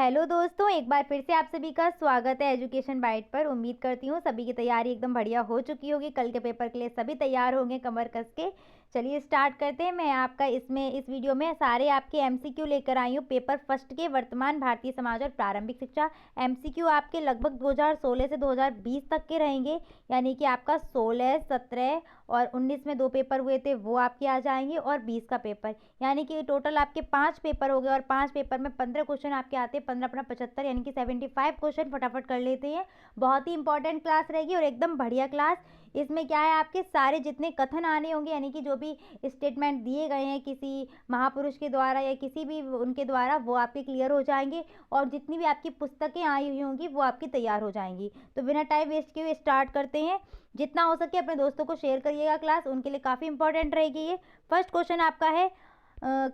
Hello दोस्तों, एक बार फिर से आप सभी का स्वागत है एजुकेशन बाइट पर। उम्मीद करती हूँ सभी की तैयारी एकदम बढ़िया हो चुकी होगी। कल के पेपर के लिए सभी तैयार होंगे कमर कस के। चलिए स्टार्ट करते हैं। मैं आपका इस वीडियो में सारे आपके एमसीक्यू लेकर आई हूँ पेपर फर्स्ट के, वर्तमान भारतीय समाज और प्रारंभिक शिक्षा। एमसीक्यू आपके लगभग 2016 से 2020 तक के रहेंगे, यानी कि आपका 16, 17 और 19 में 2 पेपर हुए थे वो आपके आ जाएंगे, और 20 का पेपर, यानी कि टोटल आपके 5 पेपर हो गए। और 5 पेपर में 15 क्वेश्चन आपके आते हैं, 15 अपना 75, यानी कि 75 क्वेश्चन फटाफट कर लेते हैं। बहुत ही इंपॉर्टेंट क्लास रहेगी और एकदम बढ़िया क्लास। इसमें क्या है, आपके सारे जितने कथन आने होंगे, यानी कि जो भी स्टेटमेंट दिए गए हैं किसी महापुरुष के द्वारा या किसी भी उनके द्वारा, वो आपके क्लियर हो जाएंगे। और जितनी भी आपकी पुस्तकें आई हुई होंगी वो आपकी तैयार हो जाएंगी। तो बिना टाइम वेस्ट किए स्टार्ट करते हैं। जितना हो सके अपने दोस्तों को शेयर करिएगा क्लास, उनके लिए काफ़ी इंपॉर्टेंट रहेगी ये। फर्स्ट क्वेश्चन आपका है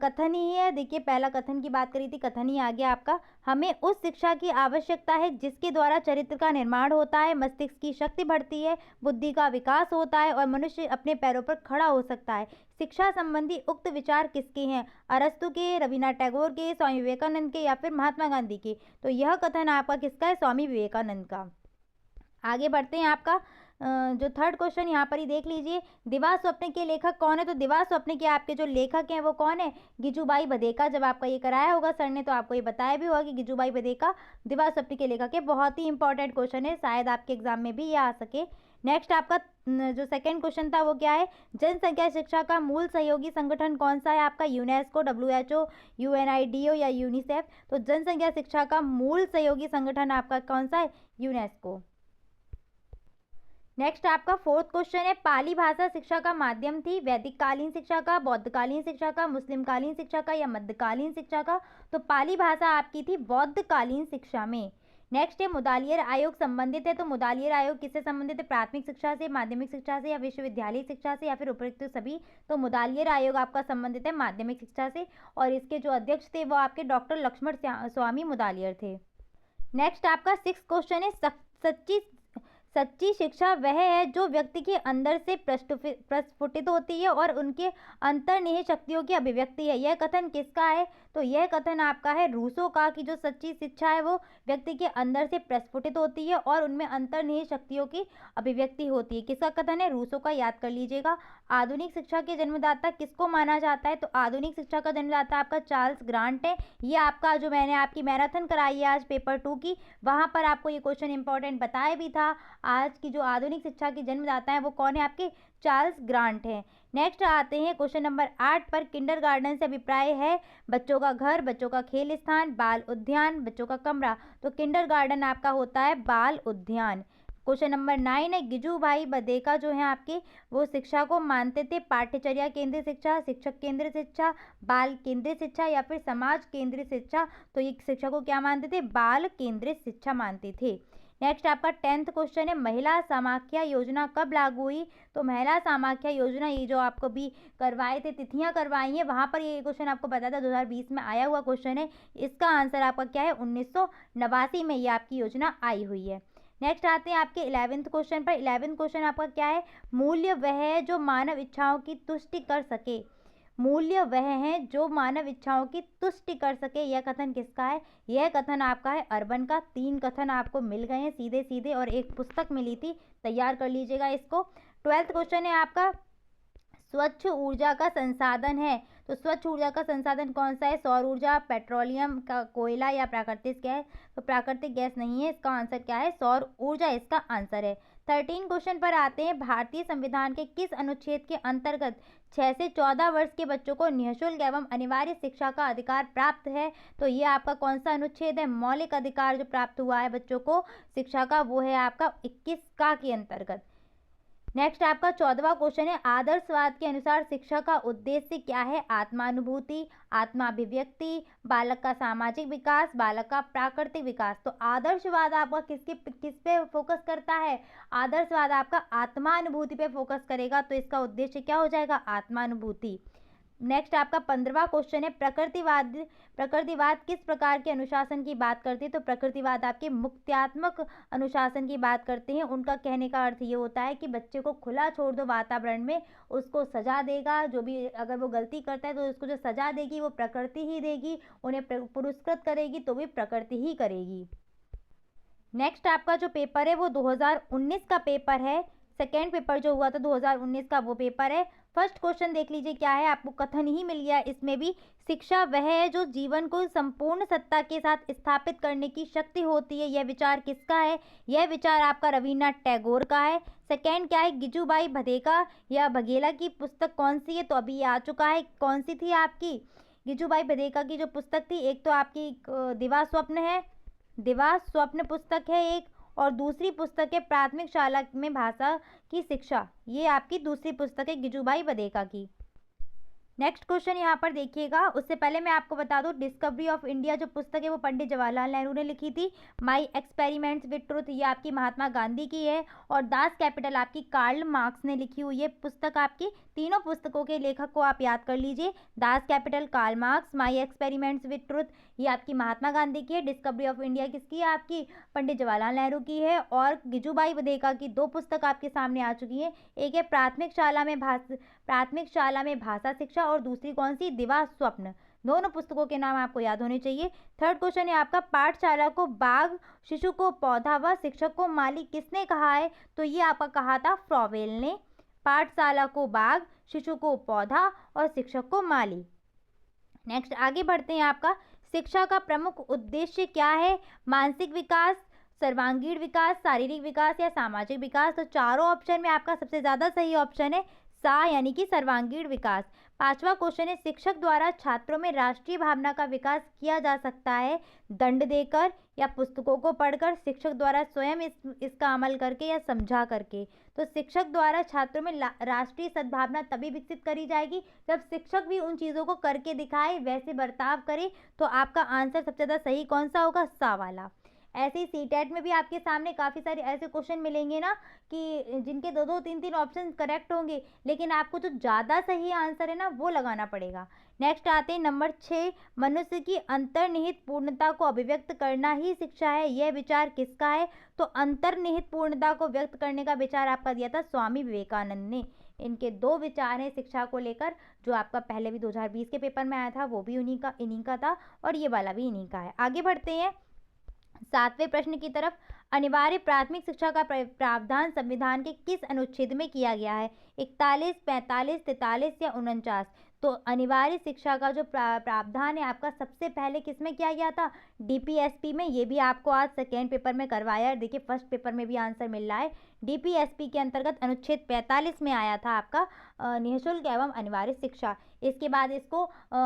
कथन ही है। देखिए, पहला कथन की बात करी थी, कथन ही आ गया आपका। हमें उस शिक्षा की आवश्यकता है जिसके द्वारा चरित्र का निर्माण होता है, मस्तिष्क की शक्ति बढ़ती है, बुद्धि का विकास होता है और मनुष्य अपने पैरों पर खड़ा हो सकता है। शिक्षा संबंधी उक्त विचार किसके हैं? अरस्तु के, रवीन्द्रनाथ टैगोर के, स्वामी विवेकानंद के या फिर महात्मा गांधी के? तो यह कथन आपका किसका है? स्वामी विवेकानंद का। आगे बढ़ते हैं। आपका जो थर्ड क्वेश्चन यहाँ पर ही देख लीजिए, दिवा स्वप्न के लेखक कौन है? तो दिवा स्वप्न के आपके जो लेखक हैं वो कौन है? गिजूबाई बधेका। जब आपका ये कराया होगा सर ने तो आपको ये बताया भी होगा कि गिजूबाई बधेका दिवा स्वप्न के लेखक है। बहुत ही इंपॉर्टेंट क्वेश्चन है, शायद आपके एग्जाम में भी ये आ सके। नेक्स्ट आपका जो सेकंड क्वेश्चन था वो क्या है? जनसंख्या शिक्षा का मूल सहयोगी संगठन कौन सा है? आपका यूनेस्को, WHO, UNIDO या यूनिसेफ? तो जनसंख्या शिक्षा का मूल सहयोगी संगठन आपका कौन सा है? यूनेस्को। नेक्स्ट आपका फोर्थ क्वेश्चन है, पाली भाषा शिक्षा का माध्यम थी, वैदिक कालीन शिक्षा का, बौद्धकालीन शिक्षा का, मुस्लिम कालीन शिक्षा का या मध्यकालीन शिक्षा का? तो पाली भाषा आपकी थी बौद्धकालीन शिक्षा में। नेक्स्ट है, मुदालियर आयोग संबंधित है। तो मुदालियर आयोग किससे संबंधित है? प्राथमिक शिक्षा से, माध्यमिक शिक्षा से या विश्वविद्यालय शिक्षा से या फिर उपयुक्त सभी? तो मुदालियर आयोग आपका संबंधित है माध्यमिक शिक्षा से, और इसके जो अध्यक्ष थे वो आपके डॉक्टर लक्ष्मण स्वामी मुदालियर थे। नेक्स्ट आपका सिक्स क्वेश्चन है, सच्ची शिक्षा वह है जो व्यक्ति के अंदर से प्रस्फुटित होती है और उनके अंतर्निहित शक्तियों की अभिव्यक्ति है। यह कथन किसका है? तो यह कथन आपका है रूसो का, कि जो सच्ची शिक्षा है वो व्यक्ति के अंदर से प्रस्फुटित होती है और उनमें अंतर्निहित शक्तियों की अभिव्यक्ति होती है। किसका कथन है? रूसो का, याद कर लीजिएगा। आधुनिक शिक्षा के जन्मदाता किसको माना जाता है? तो आधुनिक शिक्षा का जन्मदाता आपका चार्ल्स ग्रांट है। ये आपका जो मैंने आपकी मैराथन कराई है आज पेपर 2 की, वहाँ पर आपको ये क्वेश्चन इंपॉर्टेंट बताया भी था। आज की जो आधुनिक शिक्षा की जन्मदाता है वो कौन है? आपके चार्ल्स ग्रांट हैं। नेक्स्ट आते हैं क्वेश्चन नंबर 8 पर। किंडरगार्टन से अभिप्राय है बच्चों का घर, बच्चों का खेल स्थान, बाल उद्यान, बच्चों का कमरा। तो किंडरगार्टन आपका होता है बाल उद्यान। क्वेश्चन नंबर 9 है, गिजूभाई बधेका जो है आपके, वो शिक्षा को मानते थे पाठ्यचर्या केंद्रित शिक्षा, शिक्षक केंद्रित शिक्षा, बाल केंद्रित शिक्षा या फिर समाज केंद्रित शिक्षा? तो ये शिक्षा को क्या मानते थे? बाल केंद्रित शिक्षा मानते थे। नेक्स्ट आपका 10th क्वेश्चन है, महिला समाख्या योजना कब लागू हुई? तो महिला समाख्या योजना ये जो आपको भी करवाए थे, तिथियां करवाई हैं, वहां पर ये क्वेश्चन आपको पता था 2020 में आया हुआ क्वेश्चन है। इसका आंसर आपका क्या है? 1989 में ये आपकी योजना आई हुई है। नेक्स्ट आते हैं आपके 11th क्वेश्चन पर। 11th क्वेश्चन आपका क्या है? मूल्य वह है जो मानव इच्छाओं की तुष्टि कर सके। मूल्य वह है जो मानव इच्छाओं की तुष्टि कर सके। यह कथन किसका है? यह कथन आपका है अर्बन का। 3 कथन आपको मिल गए हैं सीधे सीधे, और एक पुस्तक मिली थी, तैयार कर लीजिएगा इसको। 12th क्वेश्चन है आपका, स्वच्छ ऊर्जा का संसाधन है। तो स्वच्छ ऊर्जा का संसाधन कौन सा है? सौर ऊर्जा, पेट्रोलियम का, कोयला या प्राकृतिक गैस? तो प्राकृतिक गैस नहीं है, इसका आंसर क्या है? सौर ऊर्जा इसका आंसर है। 13 क्वेश्चन पर आते हैं, भारतीय संविधान के किस अनुच्छेद के अंतर्गत 6 से 14 वर्ष के बच्चों को निःशुल्क एवं अनिवार्य शिक्षा का अधिकार प्राप्त है? तो ये आपका कौन सा अनुच्छेद है? मौलिक अधिकार जो प्राप्त हुआ है बच्चों को शिक्षा का, वो है आपका 21 का के अंतर्गत। नेक्स्ट आपका 14वां क्वेश्चन है, आदर्शवाद के अनुसार शिक्षा का उद्देश्य क्या है? आत्मानुभूति, आत्माभिव्यक्ति, बालक का सामाजिक विकास, बालक का प्राकृतिक विकास? तो आदर्शवाद आपका किस पे फोकस करता है? आदर्शवाद आपका आत्मानुभूति पे फोकस करेगा, तो इसका उद्देश्य क्या हो जाएगा? आत्मानुभूति। नेक्स्ट आपका 15वां क्वेश्चन है, प्रकृतिवाद किस प्रकार के अनुशासन की बात करते हैं? तो प्रकृतिवाद आपके मुक्त्यात्मक अनुशासन की बात करते हैं। उनका कहने का अर्थ ये होता है कि बच्चे को खुला छोड़ दो वातावरण में, उसको सजा देगा, जो भी अगर वो गलती करता है तो उसको जो सजा देगी वो प्रकृति ही देगी, उन्हें पुरस्कृत करेगी तो भी प्रकृति ही करेगी। नेक्स्ट आपका जो पेपर है वो 2019 का पेपर है। सेकेंड पेपर जो हुआ था 2019 का वो पेपर है। फर्स्ट क्वेश्चन देख लीजिए क्या है, आपको कथन ही मिल गया इसमें भी। शिक्षा वह है जो जीवन को संपूर्ण सत्ता के साथ स्थापित करने की शक्ति होती है। यह विचार किसका है? यह विचार आपका रविन्द्रनाथ टैगोर का है। सेकेंड क्या है, गिजुबाई भदेका या बघेला की पुस्तक कौन सी है? तो अभी आ चुका है, कौन सी थी आपकी? गिजुबाई भदेका की जो पुस्तक थी, एक तो आपकी दिवा स्वप्न है, दिवा स्वप्न पुस्तक है एक, और दूसरी पुस्तक है प्राथमिक शाला में भाषा की शिक्षा। ये आपकी दूसरी पुस्तक है गिजुबाई भदेका की। नेक्स्ट क्वेश्चन यहाँ पर देखिएगा। उससे पहले मैं आपको बता दूं, डिस्कवरी ऑफ इंडिया जो पुस्तक है वो पंडित जवाहरलाल नेहरू ने लिखी थी। माई एक्सपेरिमेंट्स विद ट्रुथ ये आपकी महात्मा गांधी की है, और दास कैपिटल आपकी कार्ल मार्क्स ने लिखी हुई है पुस्तक। आपकी तीनों पुस्तकों के लेखक को आप याद कर लीजिए, Das Kapital Karl Marx, my experiments with truth ये आपकी महात्मा गांधी की है, डिस्कवरी ऑफ इंडिया किसकी है? आपकी पंडित जवाहरलाल नेहरू की है। और गिजुबाई भदेका की दो पुस्तक आपके सामने आ चुकी है, एक है प्राथमिक शाला में भाषा शिक्षा, और दूसरी कौन सी? दिवा स्वप्न। दोनों पुस्तकों के नाम आपको याद होने चाहिए। थर्ड क्वेश्चन है आपका, पाठशाला को बाग, शिशु को पौधा व शिक्षक को माली किसने कहा है? तो ये आपका कहा था फ्रॉवेल ने। पाठशाला को बाग, शिशु को पौधा और शिक्षक को माली। नेक्स्ट आगे बढ़ते हैं। आपका शिक्षा का प्रमुख उद्देश्य क्या है? मानसिक विकास, सर्वांगीण विकास, शारीरिक विकास या सामाजिक विकास? तो चारों ऑप्शन में आपका सबसे ज़्यादा सही ऑप्शन है सा, यानी कि सर्वांगीण विकास। पांचवा क्वेश्चन है, शिक्षक द्वारा छात्रों में राष्ट्रीय भावना का विकास किया जा सकता है दंड देकर या पुस्तकों को पढ़कर, शिक्षक द्वारा स्वयं इसका अमल करके या समझा करके? तो शिक्षक द्वारा छात्रों में राष्ट्रीय सद्भावना तभी विकसित करी जाएगी जब शिक्षक भी उन चीज़ों को करके दिखाए, वैसे बर्ताव करे। तो आपका आंसर सबसे ज़्यादा सही कौन सा होगा? सा वाला। ऐसे ही सीटेट में भी आपके सामने काफ़ी सारे ऐसे क्वेश्चन मिलेंगे ना कि जिनके दो दो तीन तीन ऑप्शन करेक्ट होंगे, लेकिन आपको जो ज़्यादा सही आंसर है ना वो लगाना पड़ेगा। नेक्स्ट आते हैं नंबर 6, मनुष्य की अंतर्निहित पूर्णता को अभिव्यक्त करना ही शिक्षा है। यह विचार किसका है? तो अंतर्निहित पूर्णता को व्यक्त करने का विचार आपका दिया था स्वामी विवेकानंद ने। इनके दो विचार हैं शिक्षा को लेकर, जो आपका पहले भी 2020 के पेपर में आया था वो भी इन्हीं का था, और ये वाला भी इन्हीं का है। आगे बढ़ते हैं 7वें प्रश्न की तरफ। अनिवार्य प्राथमिक शिक्षा का प्रावधान संविधान के किस अनुच्छेद में किया गया है? 41, 45, 43 या 49? तो अनिवार्य शिक्षा का जो प्रावधान है आपका सबसे पहले किस में किया गया था? डीपीएसपी में। ये भी आपको आज सेकेंड पेपर में करवाया है, देखिए फर्स्ट पेपर में भी आंसर मिल रहा है। डीपीएसपी के अंतर्गत अनुच्छेद 45 में आया था आपका निःशुल्क एवं अनिवार्य शिक्षा। इसके बाद इसको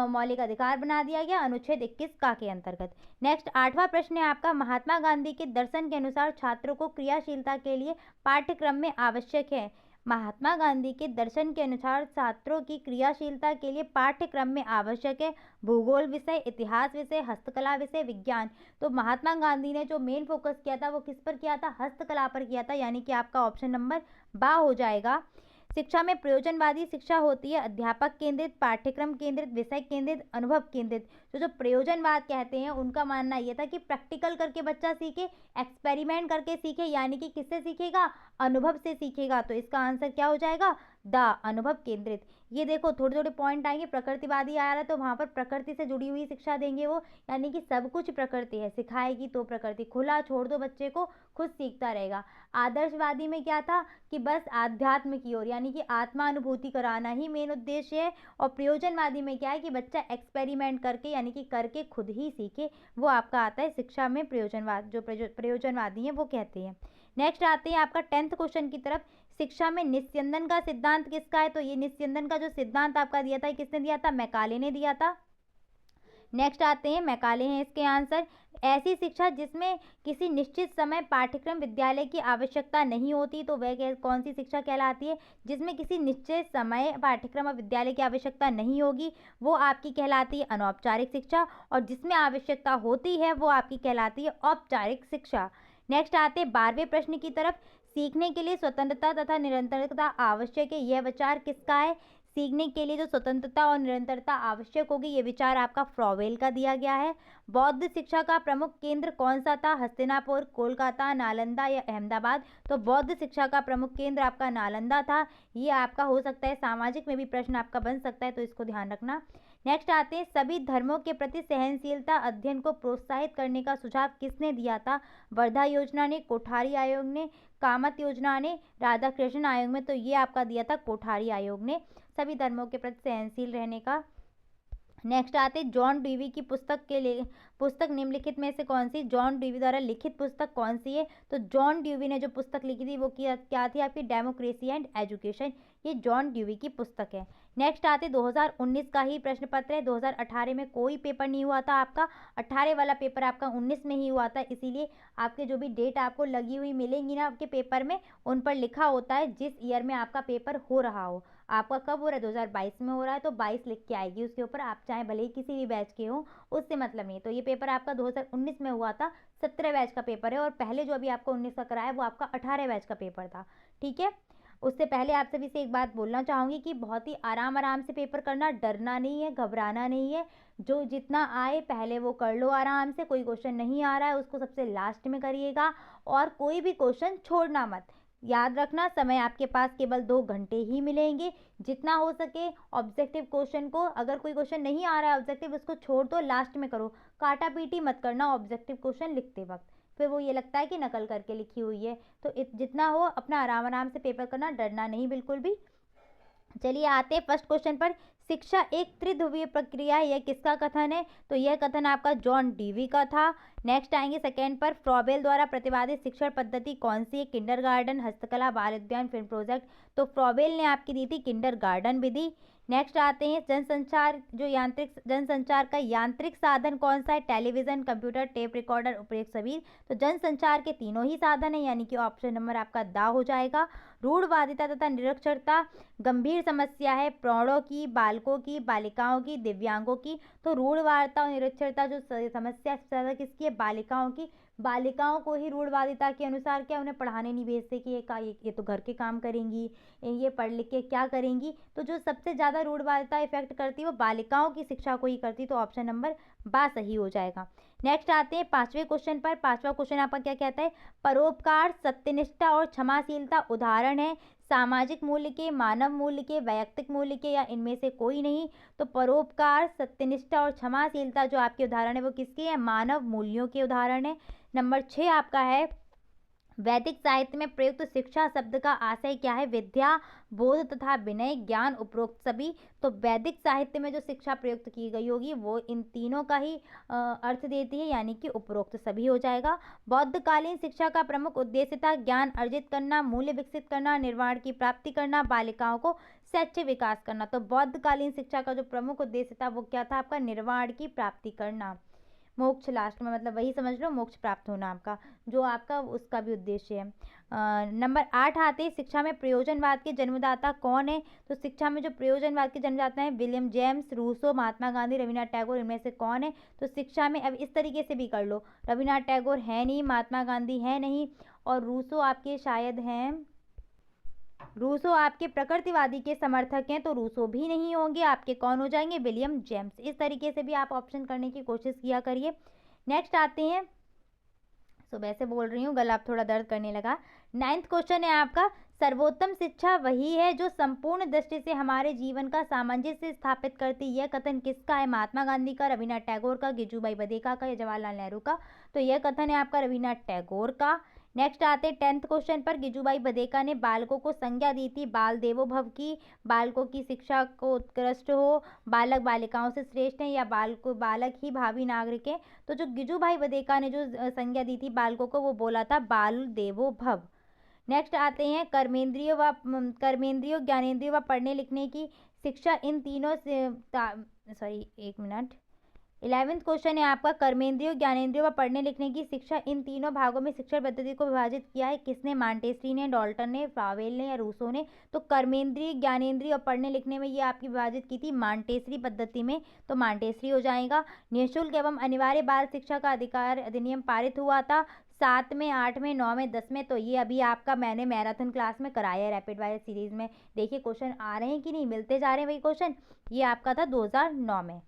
मौलिक अधिकार बना दिया गया अनुच्छेद 21 का के अंतर्गत। नेक्स्ट 8वां प्रश्न है आपका, महात्मा गांधी के दर्शन के अनुसार छात्रों को क्रियाशीलता के लिए पाठ्यक्रम में आवश्यक है। महात्मा गांधी के दर्शन के अनुसार छात्रों की क्रियाशीलता के लिए पाठ्यक्रम में आवश्यक है भूगोल विषय, इतिहास विषय, हस्तकला विषय, विज्ञान। तो महात्मा गांधी ने जो मेन फोकस किया था वो किस पर किया था? हस्तकला पर किया था, यानी कि आपका ऑप्शन नंबर बा हो जाएगा। शिक्षा में प्रयोजनवादी शिक्षा होती है अध्यापक केंद्रित, पाठ्यक्रम केंद्रित, विषय केंद्रित, अनुभव केंद्रित। तो जो प्रयोजनवाद कहते हैं उनका मानना यह था कि प्रैक्टिकल करके बच्चा सीखे, एक्सपेरिमेंट करके सीखे, यानी कि किससे सीखेगा? अनुभव से सीखेगा। तो इसका आंसर क्या हो जाएगा? द अनुभव केंद्रित। ये देखो थोड़े थोड़े पॉइंट आएंगे, प्रकृतिवादी आ रहा है तो वहाँ पर प्रकृति से जुड़ी हुई शिक्षा देंगे वो, यानी कि सब कुछ प्रकृति है, सिखाएगी तो प्रकृति, खुला छोड़ दो बच्चे को, खुद सीखता रहेगा। आदर्शवादी में क्या था कि बस आध्यात्म की ओर, यानी कि आत्मा अनुभूति कराना ही मेन उद्देश्य है। और प्रयोजनवादी में क्या है कि बच्चा एक्सपेरिमेंट करके, यानी कि करके खुद ही सीखे, वो आपका आता है शिक्षा में प्रयोजनवाद। जो प्रयोजनवादी हैं वो कहते हैं। नेक्स्ट आते हैं आपका 10th क्वेश्चन की तरफ। शिक्षा में निस्यंदन का सिद्धांत किसका है? तो ये निस्यंदन का जो सिद्धांत आपका दिया था किसने दिया था? मैकाले ने दिया था। नेक्स्ट आते हैं, मैकाले हैं इसके आंसर। ऐसी शिक्षा जिसमें किसी निश्चित समय पाठ्यक्रम विद्यालय की आवश्यकता नहीं होती, तो वह कौन सी शिक्षा कहलाती है? जिसमें किसी निश्चित समय पाठ्यक्रम और विद्यालय की आवश्यकता नहीं होगी वो आपकी कहलाती है अनौपचारिक शिक्षा, और जिसमें आवश्यकता होती है वो आपकी कहलाती है औपचारिक शिक्षा। नेक्स्ट आते हैं 12वें प्रश्न की तरफ। सीखने के लिए स्वतंत्रता तथा निरंतरता आवश्यक है, यह विचार किसका है? सीखने के लिए जो स्वतंत्रता और निरंतरता आवश्यक होगी, ये विचार आपका फ्रॉवेल का दिया गया है। बौद्ध शिक्षा का प्रमुख केंद्र कौन सा था? हस्तिनापुर, कोलकाता, नालंदा या अहमदाबाद? तो बौद्ध शिक्षा का प्रमुख केंद्र आपका नालंदा था। ये आपका हो सकता है सामाजिक में भी प्रश्न आपका बन सकता है, तो इसको ध्यान रखना। नेक्स्ट आते हैं, सभी धर्मों के प्रति सहनशीलता अध्ययन को प्रोत्साहित करने का सुझाव किसने दिया था? वर्धा योजना ने, कोठारी आयोग ने, कामत योजना ने, राधाकृष्ण आयोग में? तो ये आपका दिया था कोठारी आयोग ने, सभी धर्मों के प्रति सहनशील रहने का। नेक्स्ट आते जॉन डीवी की पुस्तक निम्नलिखित में से कौन सी? जॉन डीवी द्वारा लिखित पुस्तक कौन सी है? तो जॉन डीवी ने जो पुस्तक लिखी थी वो क्या थी आपकी? Democracy and education. ये जॉन डीवी की पुस्तक है। नेक्स्ट आते 2019 का ही प्रश्न पत्र है। 2018 में कोई पेपर नहीं हुआ था आपका, 18 वाला पेपर आपका 19 में ही हुआ था, इसीलिए आपके जो भी डेट आपको लगी हुई मिलेंगी ना आपके पेपर में, उन पर लिखा होता है जिस ईयर में आपका पेपर हो रहा हो। आपका कब हो रहा है? 2022 में हो रहा है, तो 22 लिख के आएगी उसके ऊपर, आप चाहे भले ही किसी भी बैच के हो, उससे मतलब नहीं। तो ये पेपर आपका 2019 में हुआ था, 17 बैच का पेपर है, और पहले जो अभी आपको 19 का कराया वो आपका 18 बैच का पेपर था। ठीक है, उससे पहले आप सभी से एक बात बोलना चाहूँगी कि बहुत ही आराम से पेपर करना, डरना नहीं है, घबराना नहीं है। जो जितना आए पहले वो कर लो आराम से। कोई क्वेश्चन नहीं आ रहा है उसको सबसे लास्ट में करिएगा, और कोई भी क्वेश्चन छोड़ना मत। याद रखना, समय आपके पास केवल 2 घंटे ही मिलेंगे। जितना हो सके ऑब्जेक्टिव क्वेश्चन को, अगर कोई क्वेश्चन नहीं आ रहा है ऑब्जेक्टिव, उसको छोड़ दो, लास्ट में करो। काटा पीटी मत करना ऑब्जेक्टिव क्वेश्चन लिखते वक्त, फिर वो ये लगता है कि नकल करके लिखी हुई है। तो जितना हो अपना आराम से पेपर करना, डरना नहीं बिल्कुल भी। चलिए आते हैं फर्स्ट क्वेश्चन पर। शिक्षा एक त्रिध्रुवीय प्रक्रिया है, यह किसका कथन है? तो यह कथन आपका जॉन डीवी का था। नेक्स्ट आएंगे सेकेंड पर, फ्रॉबेल द्वारा प्रतिपादित शिक्षण पद्धति कौन सी है? किंडरगार्टन, हस्तकला, बाल उद्यान, फिल्म प्रोजेक्ट। तो फ्रॉबेल ने आपकी दी थी किंडरगार्टन विधि। नेक्स्ट आते हैं जनसंचार का यांत्रिक साधन कौन सा है? टेलीविजन, कंप्यूटर, टेप रिकॉर्डर, उपयुक्त सभी। तो जनसंचार के तीनों ही साधन है, यानी कि ऑप्शन नंबर आपका दा हो जाएगा। रूढ़वादिता तथा निरक्षरता गंभीर समस्या है प्रौढ़ों की, बालकों की, बालिकाओं की, दिव्यांगों की। तो रूढ़वादिता और निरक्षरता जो समस्या ज़्यादा किसकी है? बालिकाओं की। बालिकाओं को ही रूढ़वादिता के अनुसार क्या उन्हें पढ़ाने नहीं भेजते कि ये तो घर के काम करेंगी, ये पढ़ लिख के क्या करेंगी। तो जो सबसे ज़्यादा रूढ़वादिता इफेक्ट करती है वो बालिकाओं की शिक्षा को ही करती, तो ऑप्शन नंबर बा सही हो जाएगा। नेक्स्ट आते हैं पांचवें क्वेश्चन पर। पांचवा क्वेश्चन आपका क्या कहता है? परोपकार, सत्यनिष्ठा और क्षमाशीलता उदाहरण है सामाजिक मूल्य के, मानव मूल्य के, वैयक्तिक मूल्य के, या इनमें से कोई नहीं। तो परोपकार, सत्यनिष्ठा और क्षमाशीलता जो आपके उदाहरण है वो किसके हैं? मानव मूल्यों के उदाहरण है। नंबर 6 आपका है, वैदिक साहित्य में प्रयुक्त शिक्षा शब्द का आशय क्या है? विद्या, बोध तथा विनय, ज्ञान, उपरोक्त सभी। तो वैदिक साहित्य में जो शिक्षा प्रयुक्त की गई होगी वो इन तीनों का ही अर्थ देती है, यानी कि उपरोक्त सभी हो जाएगा। बौद्धकालीन शिक्षा का प्रमुख उद्देश्य था ज्ञान अर्जित करना, मूल्य विकसित करना, निर्वाण की प्राप्ति करना, बालिकाओं को शैक्षिक विकास करना। तो बौद्धकालीन शिक्षा का जो प्रमुख उद्देश्य था वो क्या था आपका? निर्वाण की प्राप्ति करना, मोक्ष लास्ट में, मतलब वही समझ लो, मोक्ष प्राप्त होना आपका, जो आपका उसका भी उद्देश्य है। नंबर 8 आते हैं, शिक्षा में प्रयोजनवाद के जन्मदाता कौन है? तो शिक्षा में जो प्रयोजनवाद के जन्मदाता हैं William James, Rousseau, Mahatma Gandhi, Rabindranath Tagore, इनमें से कौन है? तो शिक्षा में अब इस तरीके से भी कर लो, रविन्द्रनाथ टैगोर है नहीं, महात्मा गांधी है नहीं, और रूसो आपके शायद हैं, रूसो आपके प्रकृतिवादी के समर्थक हैं, तो रूसो भी नहीं होंगे, आपके कौन हो जाएंगे? William James. इस तरीके से भी आप ऑप्शन करने की कोशिश किया करिए। नेक्स्ट आते हैं, सुबह से बोल रही हूँ, गला अब थोड़ा दर्द करने लगा। 9th क्वेश्चन है आपका, सर्वोत्तम शिक्षा वही है जो संपूर्ण दृष्टि से हमारे जीवन का सामंजस्य स्थापित करती। यह कथन किसका है? महात्मा गांधी का, रविन्द्रनाथ टैगोर का, गिजुभाई बधेका का, या जवाहरलाल नेहरू का? तो यह कथन है आपका रविन्द्रनाथ टैगोर का। नेक्स्ट आते हैं 10th क्वेश्चन पर, गिजुभाई बधेका ने बालकों को संज्ञा दी थी बाल देवो भव की, बालकों की शिक्षा को उत्कृष्ट हो, बालक बालिकाओं से श्रेष्ठ है, या बालक ही भावी नागरिक है। तो जो गिजुभाई बधेका ने जो संज्ञा दी थी बालकों को वो बोला था बाल देवो भव। नेक्स्ट आते हैं कर्मेंद्रियों, ज्ञानेंद्रियों व पढ़ने लिखने की शिक्षा, इन तीनों से एक मिनट, 11th क्वेश्चन है आपका, कर्मेंद्रियों ज्ञानेंद्रियों व पढ़ने लिखने की शिक्षा, इन तीनों भागों में शिक्षण पद्धति को विभाजित किया है किसने? मॉन्टेसरी ने, डाल्टन ने, फावेल ने या रूसो ने? तो कर्मेंद्रिय ज्ञानेंद्रिय और पढ़ने लिखने में ये आपकी विभाजित की थी मॉन्टेसरी पद्धति में, तो मॉन्टेसरी हो जाएगा। निःशुल्क एवं अनिवार्य बाल शिक्षा का अधिकार अधिनियम पारित हुआ था 7 में, 8 में, 9 में, 10 में। तो ये अभी आपका मैंने मैराथन क्लास में कराया है रैपिड फायर सीरीज में। देखिए क्वेश्चन आ रहे हैं कि नहीं, मिलते जा रहे हैं वही क्वेश्चन। ये आपका था 2009 में।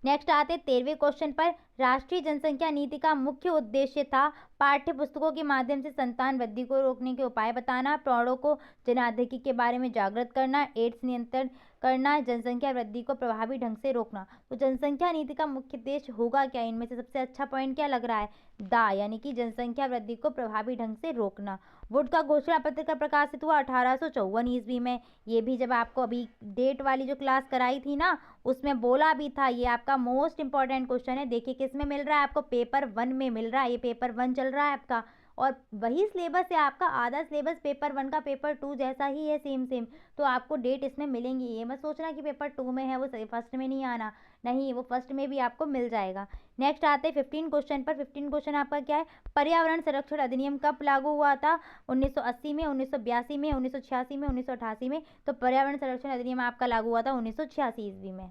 नेक्स्ट आते 13वें क्वेश्चन पर, राष्ट्रीय जनसंख्या नीति का मुख्य उद्देश्य था पाठ्य पुस्तकों के माध्यम से संतान वृद्धि को रोकने के उपाय बताना, प्रौढ़ों को जनाधिक्य के बारे में जागृत करना, एड्स नियंत्रण करना, जनसंख्या वृद्धि को प्रभावी ढंग से रोकना। तो जनसंख्या नीति का मुख्य उद्देश्य होगा क्या? इनमें से सबसे अच्छा पॉइंट क्या लग रहा है? दा, यानी कि जनसंख्या वृद्धि को प्रभावी ढंग से रोकना। वुड का घोषणा पत्र का प्रकाशित हुआ 1854 ईस्वी में। ये भी जब आपको अभी डेट वाली जो क्लास कराई थी ना, उसमें बोला भी था। ये आपका मोस्ट इंपॉर्टेंट क्वेश्चन है। देखिए किस में मिल रहा है आपको? पेपर 1 में मिल रहा है। ये पेपर 1 चल रहा है आपका, और वही सिलेबस है आपका, आधा सिलेबस पेपर 1 का पेपर 2 जैसा ही है, सेम सेम। तो आपको डेट इसमें मिलेंगी। ये मत सोचना कि पेपर 2 में है वो फर्स्ट में नहीं आना, नहीं, वो फर्स्ट में भी आपको मिल जाएगा। नेक्स्ट आते हैं 15 क्वेश्चन पर। 15 क्वेश्चन आपका क्या है? पर्यावरण संरक्षण अधिनियम कब लागू हुआ था? 1980 में, 1982 में, 1986 में, 1988 में? तो पर्यावरण संरक्षण अधिनियम आपका लागू हुआ था 1986 ईस्वी में।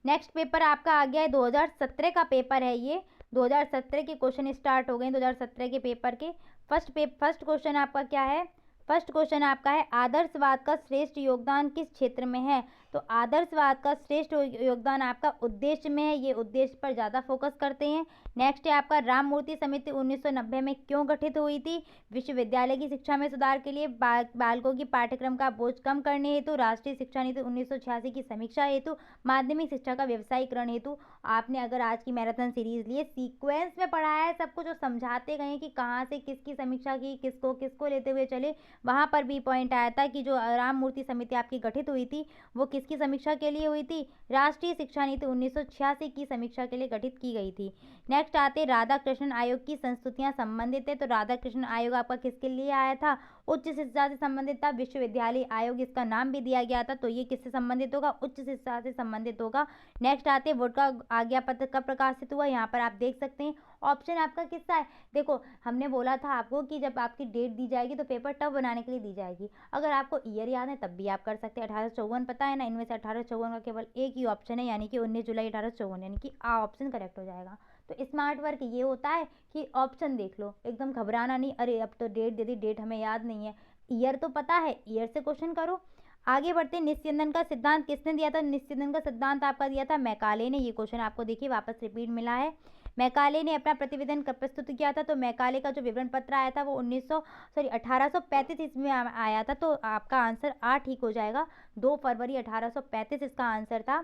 नेक्स्ट पेपर आपका आ गया है 2017 का पेपर है ये। 2017 के क्वेश्चन स्टार्ट हो गए 2017 के पेपर के। फर्स्ट क्वेश्चन आपका क्या है? फर्स्ट क्वेश्चन आपका है, आदर्शवाद का श्रेष्ठ योगदान किस क्षेत्र में है? तो आदर्शवाद का श्रेष्ठ योगदान आपका उद्देश्य में है। ये उद्देश्य पर ज़्यादा फोकस करते हैं। नेक्स्ट है आपका, राम मूर्ति समिति 1990 में क्यों गठित हुई थी? विश्वविद्यालय की शिक्षा में सुधार के लिए, बालकों की पाठ्यक्रम का बोझ कम करने हेतु, राष्ट्रीय शिक्षा नीति 1986 की समीक्षा हेतु, माध्यमिक शिक्षा का व्यवसायीकरण हेतु। आपने अगर आज की मैराथन सीरीज लिए, सीक्वेंस में पढ़ाया है सब कुछ, जो समझाते गए कि कहाँ से किसकी समीक्षा की, किसको किसको लेते हुए चले। वहाँ पर भी पॉइंट आया था कि जो राम मूर्ति समिति आपकी गठित हुई थी, वो किसकी समीक्षा के लिए हुई थी? राष्ट्रीय शिक्षा नीति 1986 की समीक्षा के लिए गठित की गई थी। नेक्स्ट आते राधा कृष्ण आयोग की संस्तुतियां संबंधित है। तो राधा कृष्ण आयोग आपका किसके लिए आया था? उच्च शिक्षा से संबंधित था। विश्वविद्यालय आयोग इसका नाम भी दिया गया था। तो ये किससे संबंधित होगा? उच्च शिक्षा से संबंधित होगा। नेक्स्ट आते वोट का आज्ञा पत्र कब प्रकाशित हुआ? यहाँ पर आप देख सकते हैं ऑप्शन आपका किसका है। देखो हमने बोला था आपको कि जब आपकी डेट दी जाएगी तो पेपर टफ बनाने के लिए दी जाएगी। अगर आपको ईयर याद है तब भी आप कर सकते हैं। 1854 पता है ना, इनमें से 1854 का केवल एक ही ऑप्शन है, यानी कि 19 जुलाई 1854, यानी कि आ ऑप्शन करेक्ट हो जाएगा। तो स्मार्ट वर्क ये होता है कि ऑप्शन देख लो, एकदम घबराना नहीं, अरे अब तो डेट दे दी, डेट हमें याद नहीं है। ईयर तो पता है, ईयर से क्वेश्चन करो। आगे बढ़ते, निस्यंदन का सिद्धांत किसने दिया था? निस्यंदन का सिद्धांत आपका दिया था मैकाले ने। ये क्वेश्चन आपको देखिए वापस रिपीट मिला है। मैकाले ने अपना प्रतिवेदन कब प्रस्तुत किया था? तो मैकाले का जो विवरण पत्र आया था वो 1835 ईस्वी में आया था। तो आपका आंसर आ ठीक हो जाएगा। 2 फरवरी 1835 इसका आंसर था।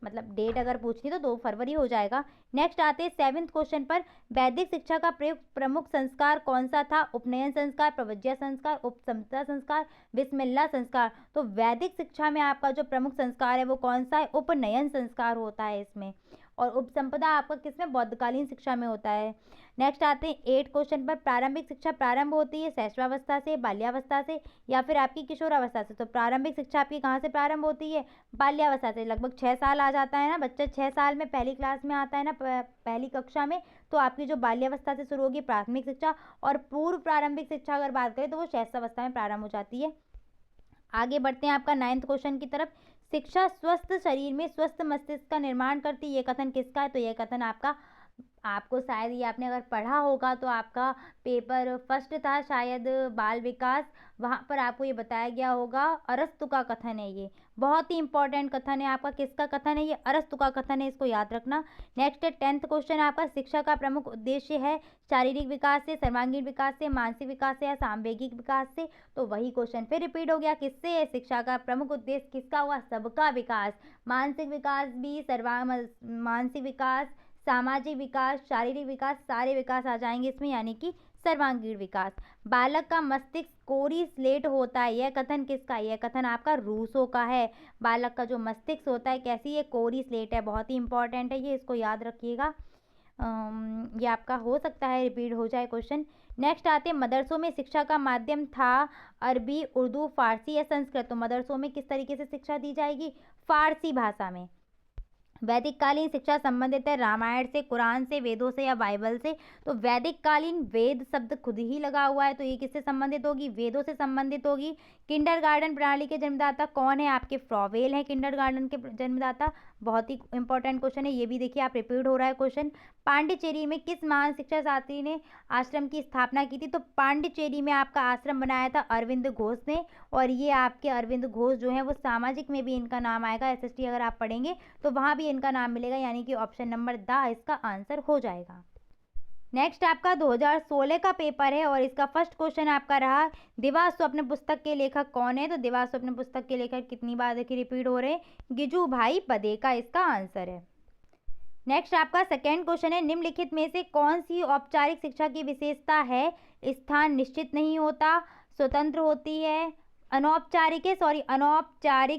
मतलब डेट अगर पूछनी तो 2 फरवरी हो जाएगा। नेक्स्ट आते हैं 7th क्वेश्चन पर, वैदिक शिक्षा का प्रमुख संस्कार कौन सा था? उपनयन संस्कार, प्रवज्या संस्कार, उपसंपदा संस्कार, विस्मिल्लाह संस्कार। तो वैदिक शिक्षा में आपका जो प्रमुख संस्कार है वो कौन सा है? उपनयन संस्कार होता है इसमें। और उपसंपदा आपका किसमें? बौद्धकालीन शिक्षा में होता है। नेक्स्ट आते हैं 8 क्वेश्चन पर, प्रारंभिक शिक्षा प्रारंभ होती है शैशवावस्था से, बाल्यावस्था से, या फिर आपकी किशोरावस्था से? तो प्रारंभिक शिक्षा आपकी कहाँ से प्रारंभ होती है? बाल्यावस्था से। लगभग 6 साल आ जाता है ना बच्चा, 6 साल में पहली क्लास में आता है ना, पहली कक्षा में। तो आपकी जो बाल्यावस्था से शुरू होगी प्राथमिक शिक्षा, और पूर्व प्रारंभिक शिक्षा अगर बात करें तो वो शैशवावस्था में प्रारंभ हो जाती है। आगे बढ़ते हैं आपका 9th क्वेश्चन की तरफ, शिक्षा स्वस्थ शरीर में स्वस्थ मस्तिष्क का निर्माण करती है। ये कथन किसका है? तो यह कथन आपको शायद ये आपने अगर पढ़ा होगा तो आपका पेपर फर्स्ट था शायद, बाल विकास, वहाँ पर आपको ये बताया गया होगा। अरस्तु का कथन है ये, बहुत ही इंपॉर्टेंट कथन है आपका। किसका कथन है ये? अरस्तु का कथन है, इसको याद रखना। नेक्स्ट है 10th क्वेश्चन आपका, शिक्षा का प्रमुख उद्देश्य है शारीरिक विकास से, सर्वांगीण विकास से, मानसिक विकास से, या सामवेगिक विकास से? तो वही क्वेश्चन फिर रिपीट हो गया, किससे? शिक्षा का प्रमुख उद्देश्य किसका हुआ? सबका विकास, मानसिक विकास भी, मानसिक विकास, सामाजिक विकास, शारीरिक विकास, सारे विकास आ जाएंगे इसमें, यानी कि सर्वांगीण विकास। बालक का मस्तिष्क कोरी स्लेट होता है, यह कथन किसका? यह कथन आपका रूसो का है। बालक का जो मस्तिष्क होता है कैसी है? कोरी स्लेट है। बहुत ही इंपॉर्टेंट है ये, इसको याद रखिएगा। ये आपका हो सकता है रिपीट हो जाए क्वेश्चन। नेक्स्ट आते हैं, मदरसों में शिक्षा का माध्यम था अरबी, उर्दू, फारसी या संस्कृत? तो मदरसों में किस तरीके से शिक्षा दी जाएगी? फारसी भाषा में। वैदिक कालीन शिक्षा संबंधित है रामायण से, कुरान से, वेदों से या बाइबल से। तो वैदिक कालीन, वेद शब्द खुद ही लगा हुआ है, तो ये किससे संबंधित होगी? वेदों से संबंधित होगी। किंडरगार्टन प्रणाली के जन्मदाता कौन है? आपके फ्रॉवेल हैं किंडरगार्टन के जन्मदाता। बहुत ही इंपॉर्टेंट क्वेश्चन है, ये भी देखिए आप रिपीट हो रहा है क्वेश्चन। पांडिचेरी में किस महान शिक्षा शास्त्री ने आश्रम की स्थापना की थी? तो पांडिचेरी में आपका आश्रम बनाया था अरविंद घोष ने, और ये आपके अरविंद घोष जो है वो सामाजिक में भी इनका नाम आएगा। एसएसटी अगर आप पढ़ेंगे तो वहाँ भी इनका नाम मिलेगा, यानी कि ऑप्शन नंबर द इसका आंसर हो जाएगा। नेक्स्ट आपका 2016 का पेपर है और इसका फर्स्ट क्वेश्चन आपका रहा, दिवा स्वप्न पुस्तक के लेखक कौन है? तो दिवा स्वप्न पुस्तक के लेखक कितनी बार देखिए रिपीट हो रहे हैं, गिजू भाई पदेका इसका आंसर है। नेक्स्ट आपका सेकेंड क्वेश्चन है, निम्नलिखित में से कौन सी औपचारिक शिक्षा की विशेषता है? स्थान निश्चित नहीं होता, स्वतंत्र होती है, अनौपचारिक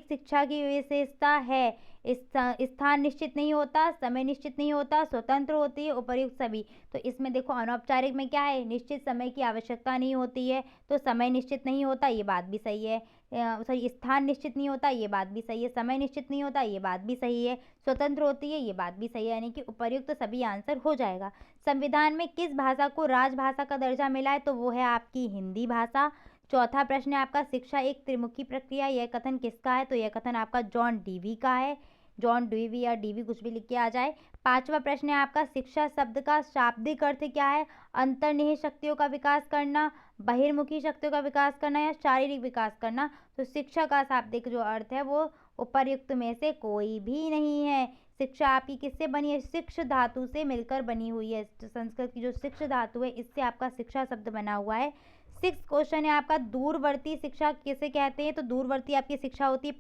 शिक्षा की विशेषता है, स्थान निश्चित नहीं होता, समय निश्चित नहीं होता, स्वतंत्र होती है, उपर्युक्त सभी। तो इसमें देखो अनौपचारिक में क्या है, निश्चित समय की आवश्यकता नहीं होती है, तो समय निश्चित नहीं होता, ये बात भी सही है। सॉरी, स्थान निश्चित नहीं होता, ये बात भी सही है। समय निश्चित नहीं होता, ये बात भी सही है। स्वतंत्र होती है, ये बात भी सही है, यानी कि उपर्युक्त तो सभी आंसर हो जाएगा। संविधान में किस भाषा को राजभाषा का दर्जा मिला है? तो वो है आपकी हिंदी भाषा। चौथा प्रश्न है आपका, शिक्षा एक त्रिमुखी प्रक्रिया, यह कथन किसका है? तो यह कथन आपका जॉन डीवी का है। जॉन डीवी या डीवी कुछ भी लिख के आ जाए। पांचवा प्रश्न है आपका, शिक्षा शब्द का शाब्दिक अर्थ क्या है? अंतर्निहित शक्तियों का विकास करना, बहिर्मुखी शक्तियों का विकास करना या शारीरिक विकास करना। तो शिक्षा का शाब्दिक जो अर्थ है वो उपर्युक्त में से कोई भी नहीं है। शिक्षा आपकी किससे बनी है? शिक्ष धातु से मिलकर बनी हुई है। संस्कृत की जो शिक्ष धातु है इससे आपका शिक्षा शब्द बना हुआ है। सिक्स क्वेश्चन है आपका, दूरवर्ती शिक्षा किसे कहते हैं? तो दूरवर्ती आपकी शिक्षा होती है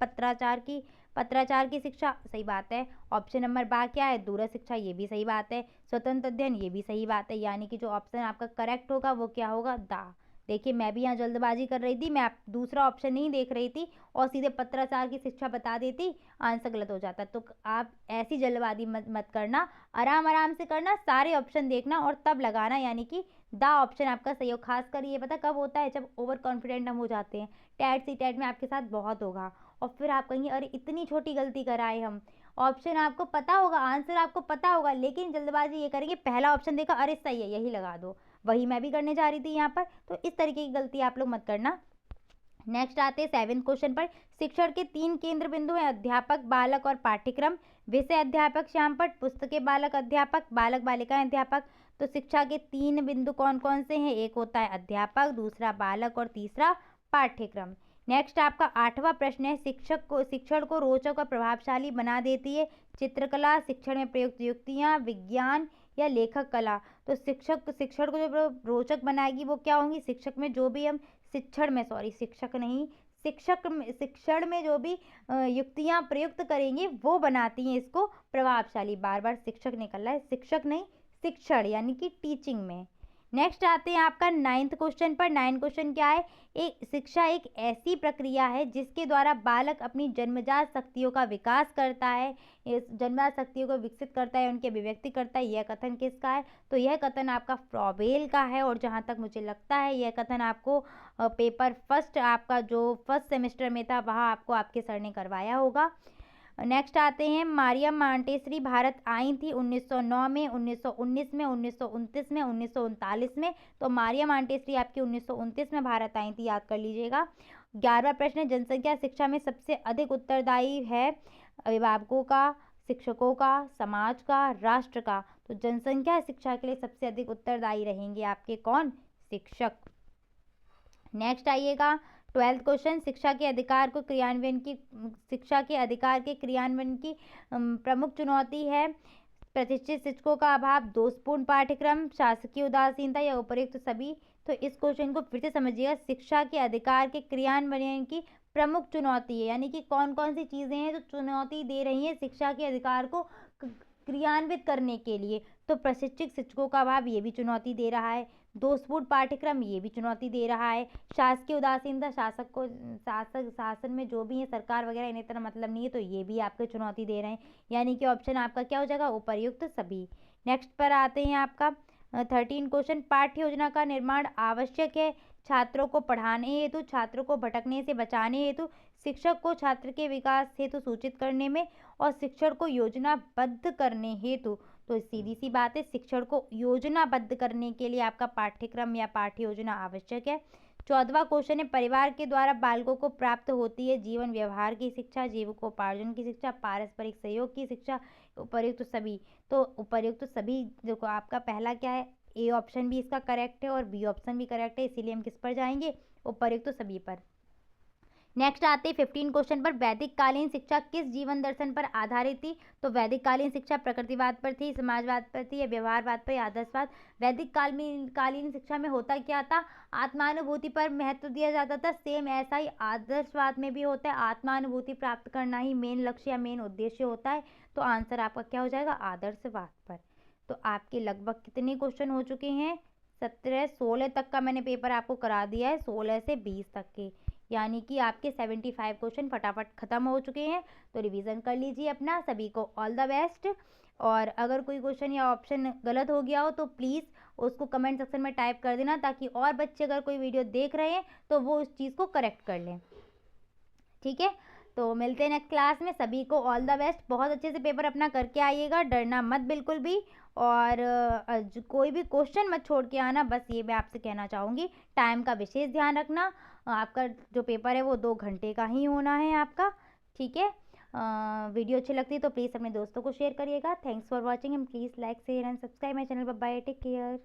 पत्राचार की शिक्षा, सही बात है। ऑप्शन नंबर बा क्या है? दूर शिक्षा, ये भी सही बात है। स्वतंत्र अध्ययन, ये भी सही बात है, यानी कि जो ऑप्शन आपका करेक्ट होगा वो क्या होगा? दा। देखिए मैं भी यहाँ जल्दबाजी कर रही थी, मैं आप दूसरा ऑप्शन नहीं देख रही थी और सीधे पत्राचार की शिक्षा बता देती, आंसर गलत हो जाता। तो आप ऐसी जल्दबाजी मत करना, आराम आराम से करना, सारे ऑप्शन देखना और तब लगाना, यानी कि द ऑप्शन आपका सही हो। खासकर ये पता कब होता है? जब ओवर कॉन्फिडेंट हम हो जाते हैं। टैट सी टैट में आपके साथ बहुत होगा और फिर आप कहेंगे अरे इतनी छोटी गलती कराए हम। ऑप्शन आपको पता होगा, आंसर आपको पता होगा, लेकिन जल्दबाजी ये करेंगे, पहला ऑप्शन देखा अरे सही है यही लगा दो। वही मैं भी करने जा रही थी यहाँ पर, तो इस तरीके की गलती आप लोग मत करना। नेक्स्ट आते हैं सेवेंथ क्वेश्चन पर, शिक्षण के 3 केंद्र बिंदु हैं, अध्यापक, बालक और पाठ्यक्रम। विषय अध्यापक श्यामपट, पुस्तकें बालक अध्यापक, बालक बालिकाएं अध्यापक। तो शिक्षा के 3 बिंदु कौन कौन से हैं? एक होता है अध्यापक, दूसरा बालक और तीसरा पाठ्यक्रम। नेक्स्ट आपका 8वां प्रश्न है, शिक्षण को रोचक और प्रभावशाली बना देती है चित्रकला, शिक्षण में प्रयुक्त युक्तियाँ, विज्ञान या लेखक कला। तो शिक्षण को जो रोचक बनाएगी वो क्या होंगी? शिक्षक में जो भी हम शिक्षण में जो भी युक्तियाँ प्रयुक्त करेंगे वो बनाती हैं इसको प्रभावशाली। बार बार शिक्षक निकल रहा है, शिक्षक नहीं शिक्षण, यानी कि टीचिंग में। नेक्स्ट आते हैं आपका 9th क्वेश्चन पर। 9 क्वेश्चन क्या है? शिक्षा एक ऐसी प्रक्रिया है जिसके द्वारा बालक अपनी जन्मजात शक्तियों का विकास करता है, इस जन्मजात शक्तियों को विकसित करता है, उनकी अभिव्यक्ति करता है। यह कथन किसका है? तो यह कथन आपका फ्रॉबेल का है, और जहाँ तक मुझे लगता है यह कथन आपको पेपर फर्स्ट आपका जो फर्स्ट सेमेस्टर में था वहाँ आपको आपके सर ने करवाया होगा। नेक्स्ट आते हैं, मारियम मांटेसरी भारत आई थी 1909 में, 1919 में, 1929 में, 1939 में। तो मारियम मांटेसरी आपकी 1929 में भारत आई थी, याद कर लीजिएगा। 11वां प्रश्न है, जनसंख्या शिक्षा में सबसे अधिक उत्तरदायी है अभिभावकों का, शिक्षकों का, समाज का, राष्ट्र का। तो जनसंख्या शिक्षा के लिए सबसे अधिक उत्तरदायी रहेंगे आपके कौन? शिक्षक। नेक्स्ट आइएगा 12th क्वेश्चन, शिक्षा के अधिकार के क्रियान्वयन की प्रमुख चुनौती है प्रतिष्ठित शिक्षकों का अभाव, दोषपूर्ण पाठ्यक्रम, शासकीय उदासीनता या उपर्युक्त सभी। तो इस क्वेश्चन को फिर से समझिएगा, शिक्षा के अधिकार के क्रियान्वयन की प्रमुख चुनौती है, यानी कि कौन कौन सी चीज़ें हैं जो चुनौती दे रही हैं शिक्षा के अधिकार को क्रियान्वित करने के लिए। तो प्रशिक्षित शिक्षकों का अभाव ये भी चुनौती दे रहा है, दोषपूर्ण पाठ्यक्रम ये भी चुनौती दे रहा है, शासकीय उदासीनता शासन में जो भी है सरकार वगैरह इन्हें तरह मतलब नहीं है, तो ये भी आपको चुनौती दे रहे हैं, यानी कि ऑप्शन आपका क्या हो जाएगा? उपर्युक्त सभी। नेक्स्ट पर आते हैं आपका 13 क्वेश्चन, पाठ्य योजना का निर्माण आवश्यक है छात्रों को पढ़ाने हेतु, छात्रों को भटकने से बचाने हेतु, शिक्षक को छात्र के विकास हेतु सूचित करने में और शिक्षण को योजनाबद्ध करने हेतु। तो सीधी सी बात है, शिक्षण को योजनाबद्ध करने के लिए आपका पाठ्यक्रम या पाठ्य योजना आवश्यक है। 14वां क्वेश्चन है, परिवार के द्वारा बालकों को प्राप्त होती है जीवन व्यवहार की शिक्षा, जीविकोपार्जन की शिक्षा, पारस्परिक सहयोग की शिक्षा, उपर्युक्त सभी। तो उपर्युक्त सभी देखो आपका पहला क्या है, ए ऑप्शन भी इसका करेक्ट है और बी ऑप्शन भी करेक्ट है, इसीलिए हम किस पर जाएंगे, उपर्युक्त सभी पर। नेक्स्ट आते हैं 15 क्वेश्चन पर, वैदिक कालीन शिक्षा किस जीवन दर्शन पर आधारित थी। तो वैदिक कालीन शिक्षा प्रकृतिवाद पर थी, समाजवाद पर थी, या व्यवहारवाद पर, या आदर्शवाद। वैदिक कालीन शिक्षा में होता क्या था, आत्मानुभूति पर महत्व दिया जाता था। सेम ऐसा ही आदर्शवाद में भी होता है, आत्मानुभूति प्राप्त करना ही मेन लक्ष्य या मेन उद्देश्य होता है। तो आंसर आपका क्या हो जाएगा, आदर्शवाद पर। तो आपके लगभग कितने क्वेश्चन हो चुके हैं, 17, 16 तक का मैंने पेपर आपको करा दिया है, 16 से 20 तक के, यानी कि आपके 75 क्वेश्चन फटाफट ख़त्म हो चुके हैं। तो रिवीजन कर लीजिए अपना। सभी को ऑल द बेस्ट। और अगर कोई क्वेश्चन या ऑप्शन गलत हो गया हो तो प्लीज़ उसको कमेंट सेक्शन में टाइप कर देना, ताकि और बच्चे अगर कोई वीडियो देख रहे हैं तो वो उस चीज़ को करेक्ट कर लें। ठीक है, तो मिलते हैं नेक्स्ट क्लास में। सभी को ऑल द बेस्ट। बहुत अच्छे से पेपर अपना करके आइएगा, डरना मत बिल्कुल भी। और कोई भी क्वेश्चन मत छोड़ के आना, बस ये मैं आपसे कहना चाहूँगी। टाइम का विशेष ध्यान रखना, आपका जो पेपर है वो 2 घंटे का ही होना है आपका। ठीक है, वीडियो अच्छी लगती है तो प्लीज़ अपने दोस्तों को शेयर करिएगा। Thanks for watching and please like share and subscribe my channel. Bye, take care.